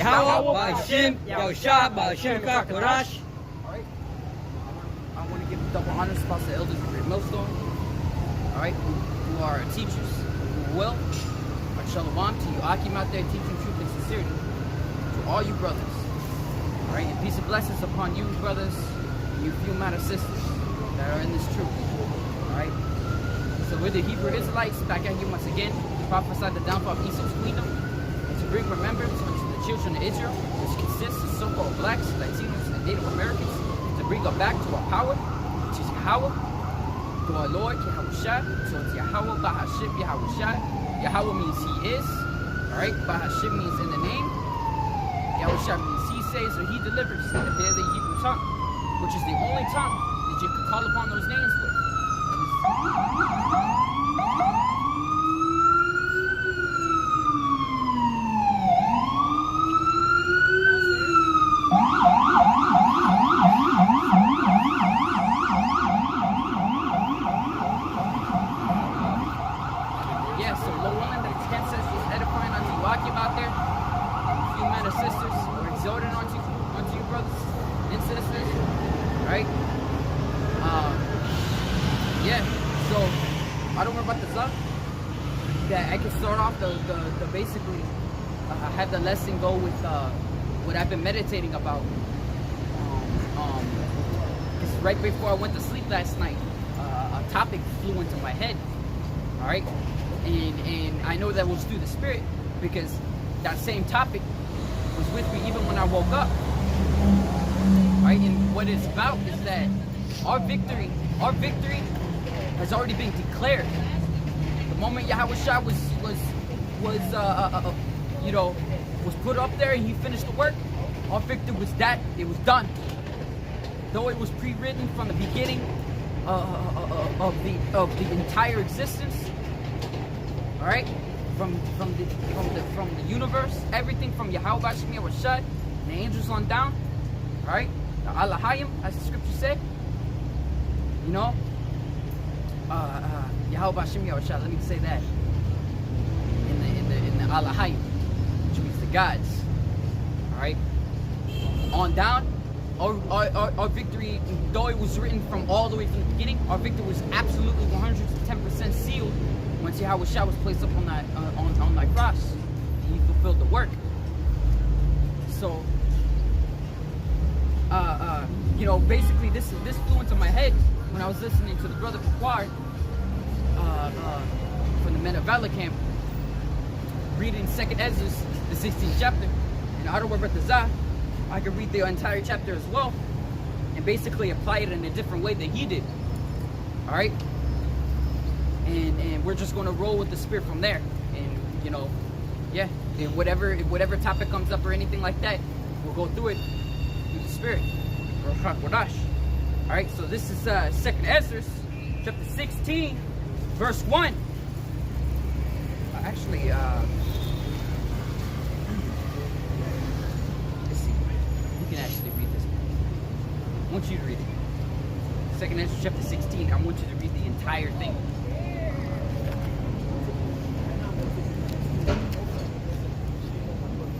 Yahawashi, Yahawashi, Korash. Alright. I want to give double honors to the elders of Great Millstone. Alright, who are teachers, who will. Shalom to you, Akim out there teaching truth and sincerity. To all you brothers. Alright, and peace and blessings upon you brothers and you few amount of sisters that are in this truth. Alright? So we're the Hebrew Israelites back at you once again to prophesy the downfall of Esau's kingdom and to bring remembrance unto the children of Israel, which consists of so-called blacks, Latinos, and Native Americans, to bring us back to our power, which is Yahweh, to our Lord, Yahawashi. So it's Yahweh, Bahashim, Yahawashi. Yahweh means he is, alright? Bahashim means in the name. Yahawashi means he saves or he delivers. They're the Hebrew tongue, which is the only tongue that you can call upon those names with. Basically, have the lesson go with what I've been meditating about. Because right before I went to sleep last night, a topic flew into my head. All right, and I know that was through the Spirit because that same topic was with me even when I woke up. Right, and what it's about is that our victory has already been declared. The moment Yahawashi was put up there and he finished the work, our victory was that it was done. Though it was pre-written from the beginning of the entire existence, all right, from the universe, everything from Yahawashi, Yahawashi, the angels on down, all right, the Alahayim, as the scripture said, you know, Yahawashi, Yahawashi. Let me say that. In the Alahayim, which means the gods. Alright? On down, our victory, though it was written from all the way from the beginning, our victory was absolutely 110% sealed once Yahawashi was placed up on that cross. He fulfilled the work. So basically this flew into my head when I was listening to the brother Paquard from the Men of Valor camp, reading 2nd Ezra, the 16th chapter, and I don't worry about the Zah. I could read the entire chapter as well, and basically apply it in a different way than he did. All right, and we're just going to roll with the Spirit from there, and and whatever topic comes up or anything like that, we'll go through it through the Spirit. All right, so this is 2nd Ezra, chapter 16, verse 1. Actually, let's see. You can actually read this. I want you to read it. 2nd Ezra chapter 16. I want you to read the entire thing.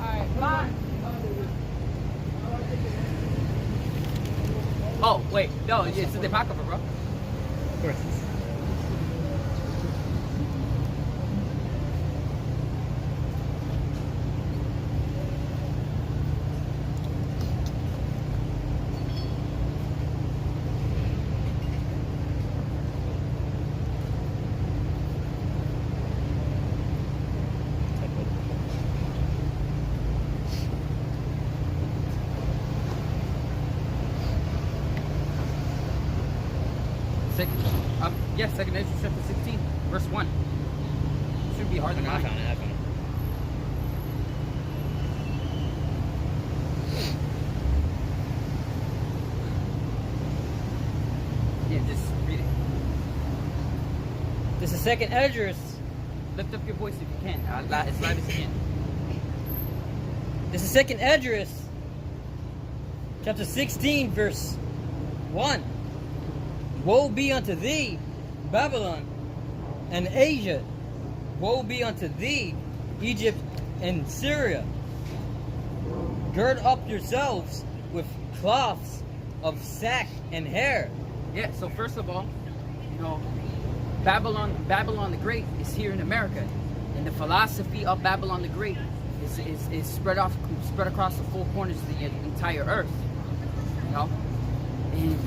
Alright, bye. Oh, wait. No, it's the Apocrypha, bro. Of course. Yes, 2nd Ezra chapter 16, verse 1. Should be hard to find. I found it. Yeah, just read it. This is 2nd Ezra. Lift up your voice if you can. As loud as you can. This is 2nd Ezra, chapter 16, verse 1. Woe be unto thee, Babylon and Asia. Woe be unto thee, Egypt and Syria. gird up yourselves with cloths of sack and hair. Yeah, so first of all, you know, Babylon the Great is here in America. And the philosophy of Babylon the Great is spread across the four corners of the entire earth. You know? And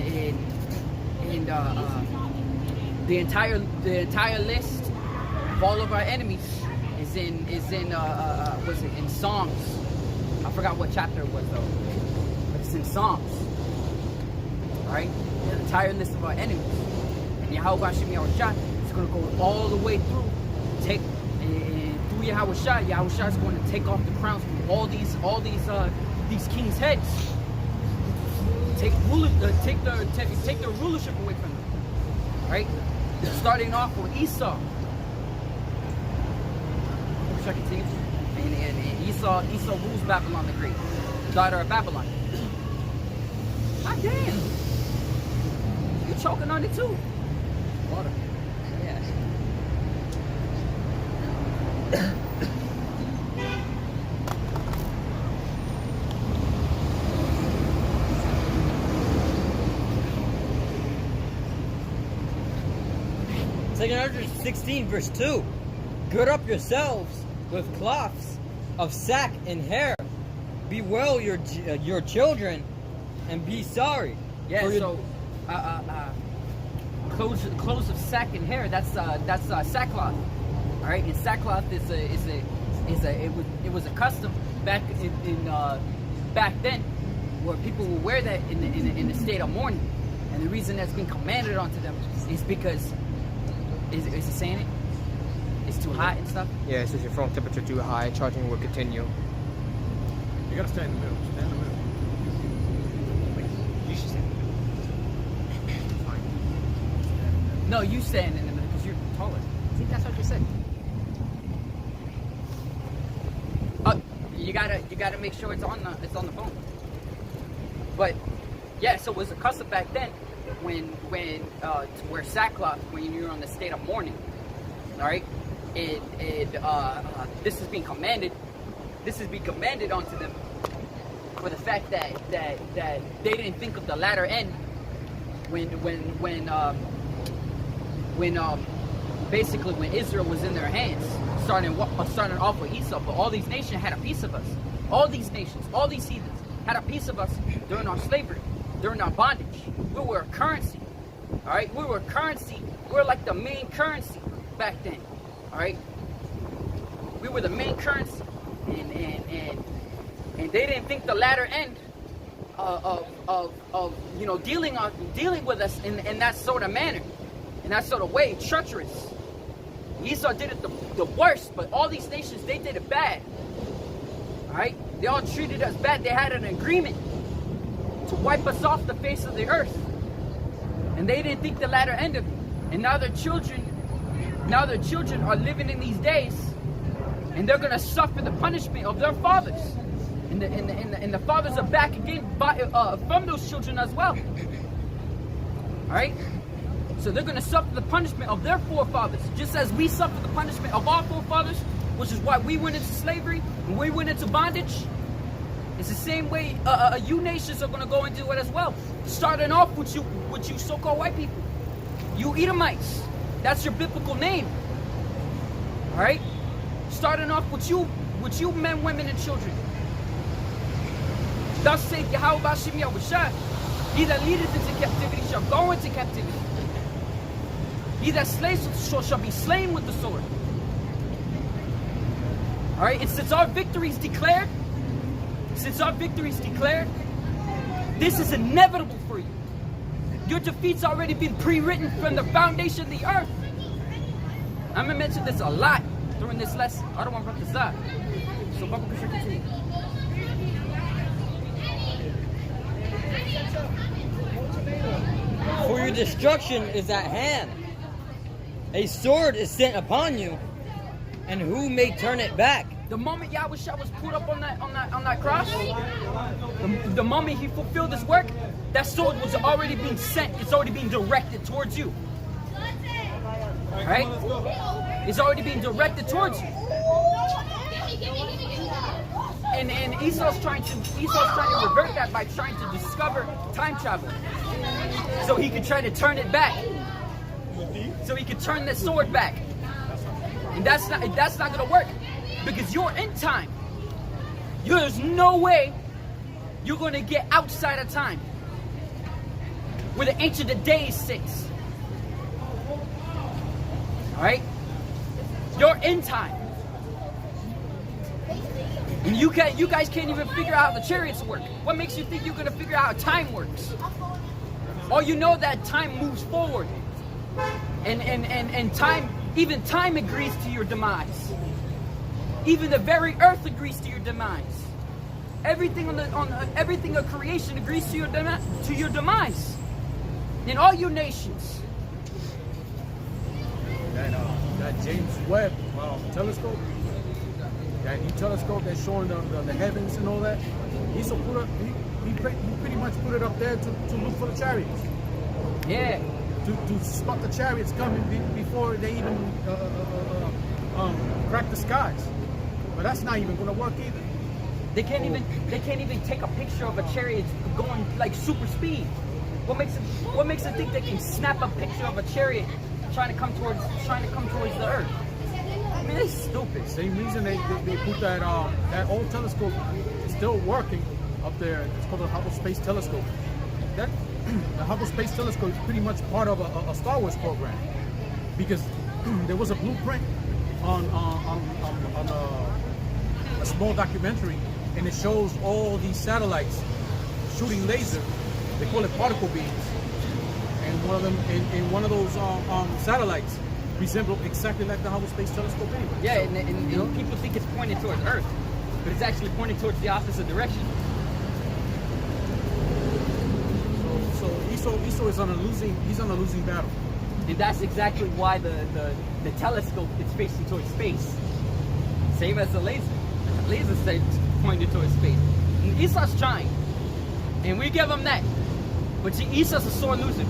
the entire list of all of our enemies is in was it in Psalms? I forgot what chapter it was though, but it's in Psalms. All right, the entire list of our enemies. And Yahawashi is going to go all the way through, through Yahawashi. Yahawashi is going to take off the crowns from all these kings' heads. Take their rulership away from them. Right? Starting off with Esau. Should I continue? And Esau rules Babylon the Great, the daughter of Babylon. God damn! You're choking on it too. Water. Yeah. 16, verse 2. Gird up yourselves with cloths of sack and hair. Bewail your children and be sorry. Yeah, so clothes of sack and hair. That's sackcloth. All right, and sackcloth it was a custom back back then, where people will wear that in the state of mourning. And the reason that's been commanded onto them is because is it saying it? It's too hot and stuff? Yeah, it says your phone temperature too high, charging will continue. You gotta stand in the middle. Stand in the middle. Wait, you should stand in the middle. Fine. No, you stand in the middle because you're taller. See, that's what you said. Oh, you gotta make sure it's on the phone. But yeah, so it was a custom back then when to wear sackcloth when you're on the state of mourning. All right, this is being commanded. This is being commanded onto them for the fact that they didn't think of the latter end basically when Israel was in their hands, starting off with Esau. But all these nations had a piece of us. All these nations, all these heathens had a piece of us during our slavery, during our bondage. We were a currency. All right, we were a currency. We were like the main currency back then. All right, we were the main currency, and they didn't think the latter end of you know dealing with us in that sort of manner, in that sort of way, treacherous. Esau did it the worst, but all these nations, they did it bad. All right, they all treated us bad. They had an agreement to wipe us off the face of the earth, and they didn't think the latter end of it. And now their children are living in these days, and they're gonna suffer the punishment of their fathers, and the fathers are back again from those children as well. All right, so they're gonna suffer the punishment of their forefathers, just as we suffer the punishment of our forefathers, which is why we went into slavery and we went into bondage. It's the same way you nations are gonna go into it as well. Starting off with you so-called white people, you Edomites. That's your biblical name. All right? Starting off with you men, women, and children. Thus saith Yahawashi, he that leadeth into captivity shall go into captivity. He that slays with the sword shall be slain with the sword. All right? And since our victory is declared, this is inevitable for you. Your defeat's already been pre-written from the foundation of the earth. I'm going to mention this a lot during this lesson. I don't want to run this up. So, Baba Kushar, continue. For your destruction is at hand. A sword is sent upon you, and who may turn it back? The moment Yahawashi was put up on that cross, the moment he fulfilled his work, that sword was already being sent. It's already being directed towards you. Right? It's already being directed towards you. And Esau's trying to revert that by trying to discover time travel, so he could try to turn it back, so he could turn the sword back. And that's not gonna work, because you're in time. There's no way you're gonna get outside of time, where the Ancient of Days sits. All right, you're in time. And you guys can't even figure out how the chariots work. What makes you think you're gonna figure out how time works? All you know that time moves forward, and time, even time agrees to your demise. Even the very earth agrees to your demise. Everything everything of creation agrees to your demise. In all your nations. That James Webb telescope, that new telescope that's showing the heavens and all that, he pretty much put it up there to look for the chariots. Yeah. To spot the chariots coming before they even crack the skies. But that's not even going to work either. They can't even take a picture of a chariot going like super speed. What makes it think they can snap a picture of a chariot trying to come towards the earth? I mean, it's stupid. Same reason they put that old telescope is still working up there. It's called the Hubble Space Telescope. The Hubble Space Telescope is pretty much part of a Star Wars program, because there was a blueprint on a small documentary, and it shows all these satellites shooting laser. They call it particle beams, and one of those satellites resemble exactly like the Hubble Space Telescope anyway. Yeah, so, and people think it's pointed towards Earth, but it's actually pointed towards the opposite direction. So Esau is on a losing battle. And that's exactly why the telescope is facing towards space. Same as the laser. The laser is pointed towards space. And Esau's trying, and we give him that. But Esau's a sore loser.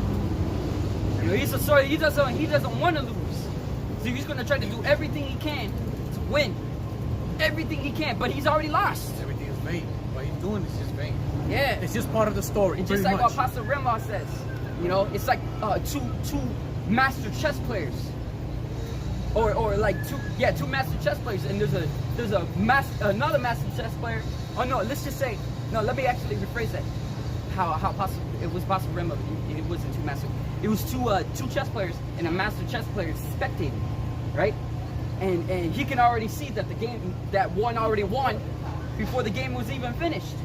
You know, he's a sore. He doesn't want to lose. So he's going to try to do everything he can to win. Everything he can, but he's already lost. Everything is vain. What he's doing is just vain. Yeah. It's just part of the story. And just like what Pastor Rema says, you know, it's like two master chess players. Or like two master chess players, and there's another master chess player. Oh no, let's just say, no, let me actually rephrase that. How possible it was Pastor Rema, it wasn't two master. It was two chess players and a master chess player spectating, right? And he can already see that the game, that one already won before the game was even finished.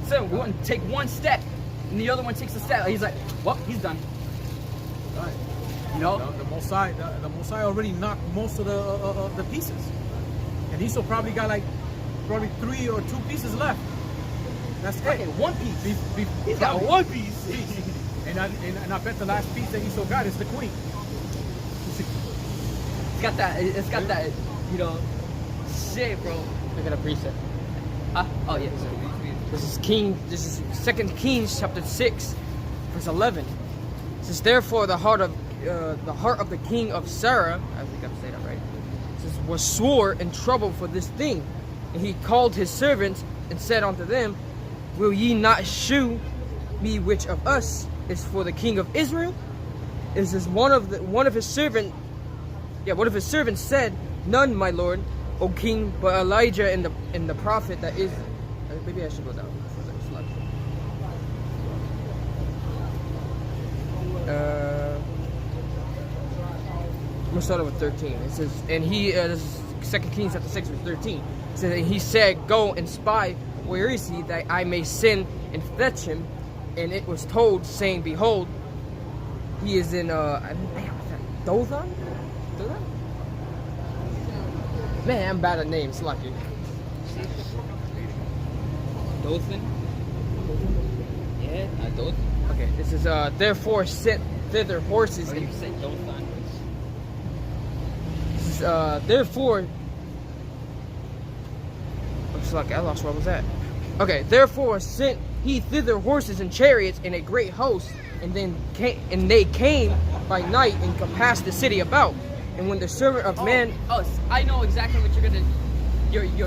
So we want to take one step, and the other one takes a step. He's like, well, he's done. Right. You know? The Mosai already knocked most of the pieces, and Esau probably got like 3 or 2 pieces left. That's it. Okay, one piece. He's got one piece. and I bet the last piece that Esau got is the queen. It's got that, you know, shit, bro. Look at a preset. Oh yeah. This is 2 Kings chapter 6, verse 11. It says, therefore the heart of the king of Sarah, I think I'm saying that right, it says, was sore and troubled for this thing. And he called his servants and said unto them, will ye not shew me which of us is for the king of Israel? It says one of his servants said, none, my lord, O king, but Elijah and the prophet that is. Maybe I should go down. I'm gonna start with 13. It says, and he, this is 2 Kings chapter 6, verse 13. It says, and he said, go and spy, where is he, that I may send and fetch him. And it was told, saying, behold, he is in Dothan? Man, I'm bad at names, lucky. Dothan? Yeah, Dothan. Okay, this is therefore sent thither horses. Or you said Dothan. This is therefore. Looks like I lost where I was at. Okay, therefore sent he thither horses and chariots and a great host, and they came by night and compassed the city about. And when the servant of man, I know exactly what you're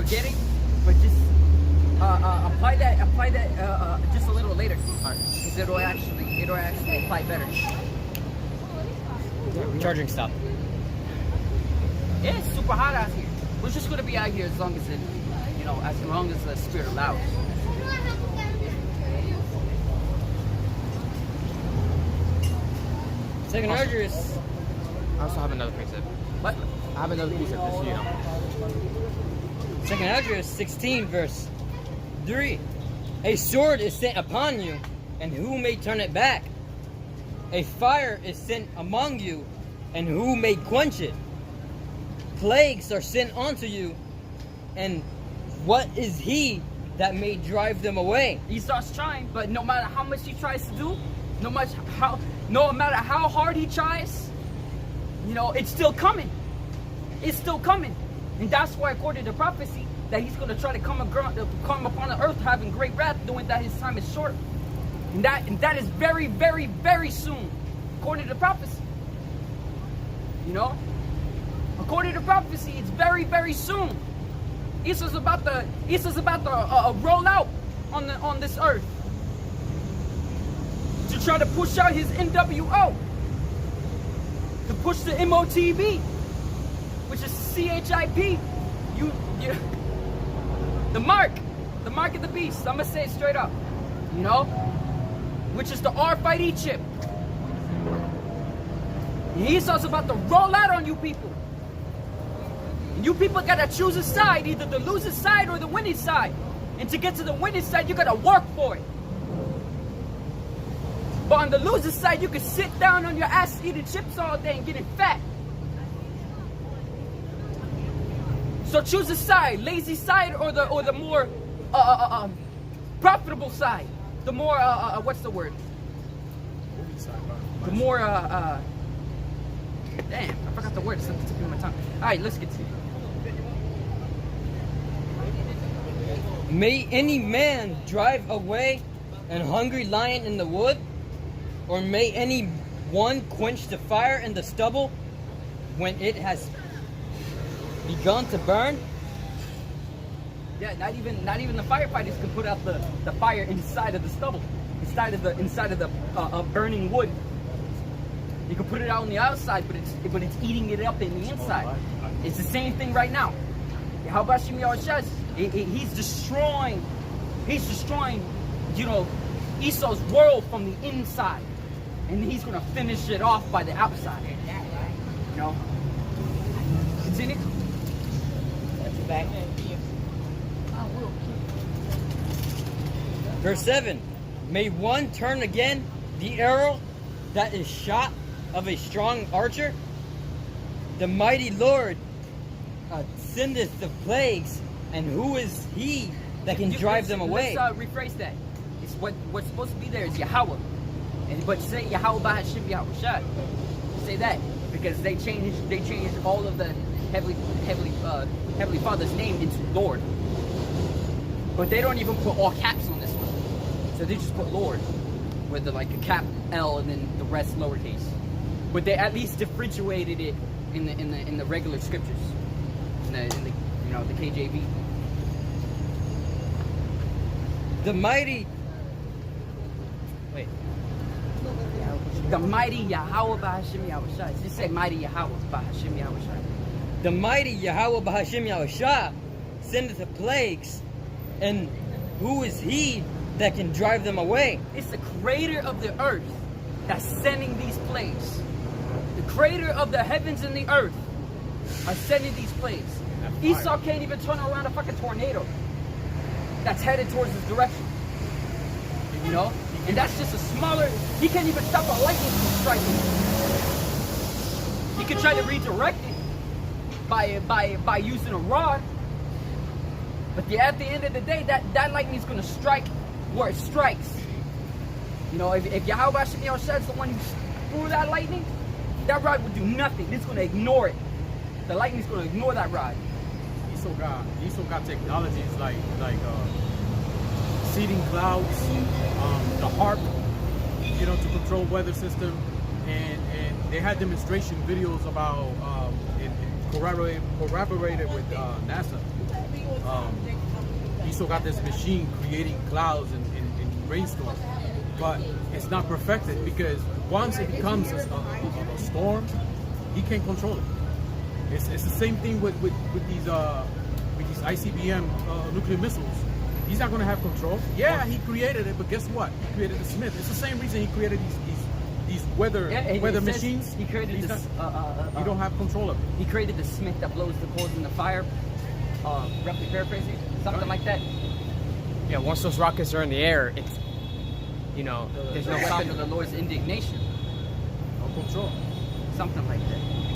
getting. but just apply that just a little later, because it'll actually apply better. Charging stop. It's super hot out here. We're just gonna be out here as long as it, as long as the spirit allows. Second address. I also have another precept. What? I have another precept just so you know. Second address 16 verse 3. A sword is sent upon you, and who may turn it back? A fire is sent among you, and who may quench it? Plagues are sent onto you, and what is he that may drive them away? Esau's trying, but no matter how much he tries to do, no matter how hard he tries, it's still coming. It's still coming. And that's why, according to prophecy, that he's going to try to come upon the earth having great wrath, knowing that his time is short. And that is very, very, very soon, according to prophecy. According to prophecy, it's very, very soon. Esau's about to roll out on this earth to try to push out his NWO, to push the MOTB, which is CHIP. The mark of the beast. I'm gonna say it straight up, which is the RFID chip. And Esau's about to roll out on you people. And you people gotta choose a side, either the losing side or the winning side. And to get to the winning side, you gotta work for it. But on the losing side, you can sit down on your ass eating chips all day and getting fat. So choose a side, lazy side or the more profitable side. The more what's the word? The more damn, I forgot the word. It's at the tip of my tongue. All right, let's get to it. May any man drive away an hungry lion in the wood, or may any one quench the fire in the stubble when it has begun to burn? Yeah, not even the firefighters can put out the fire inside of the stubble, inside of the burning wood. You can put it out on the outside, but it's eating it up in the inside. It's the same thing right now. Yahawashi says he's destroying, Esau's world from the inside, and he's gonna finish it off by the outside. Continue. Back. Verse 7. May one turn again the arrow that is shot of a strong archer? The mighty Lord sendeth the plagues, and who is he that can drive them away? Let's rephrase that. It's what's supposed to be there is Yahweh, but say Yahweh Bahashim Yahawashi. Say that because they changed all of the Heavenly Father's name into Lord, but they don't even put all caps on this one. So they just put Lord with a cap L and then the rest lowercase. But they at least differentiated it in the regular scriptures, in the KJV. The mighty Yahweh Bahashim Yahawashi. Just say mighty Yahweh Bahashim Yahawashi. The mighty Yahweh Bahashim Yahawashi sendeth the plagues, and who is he that can drive them away? It's the creator of the earth that's sending these plagues. The creator of the heavens and the earth are sending these plagues. Esau can't even turn around a fucking tornado that's headed towards his direction. And that's just a smaller, he can't even stop a lightning from striking. He can try to redirect it by using a rod. But at the end of the day, that lightning is going to strike where it strikes. If Yahweh is the one who threw that lightning, that rod would do nothing. It's going to ignore it. The lightning's going to ignore that rod. Esau got technologies like seeding clouds, the harp, to control weather system, and they had demonstration videos about corroborated with NASA. still got this machine creating clouds and rainstorms, but it's not perfected because once it becomes a storm, he can't control it. It's the same thing with these ICBM nuclear missiles. He's not going to have control. Yeah, he created it, but guess what? He created the Smith. It's the same reason he created these weather machines. He created He's this. you don't have control of it. He created the Smith that blows the coals in the fire. Roughly paraphrasing, something like that. Yeah, once those rockets are in the air, it's, you know, there's The no weapon stopping. of the Lord's indignation. No control. Something like that.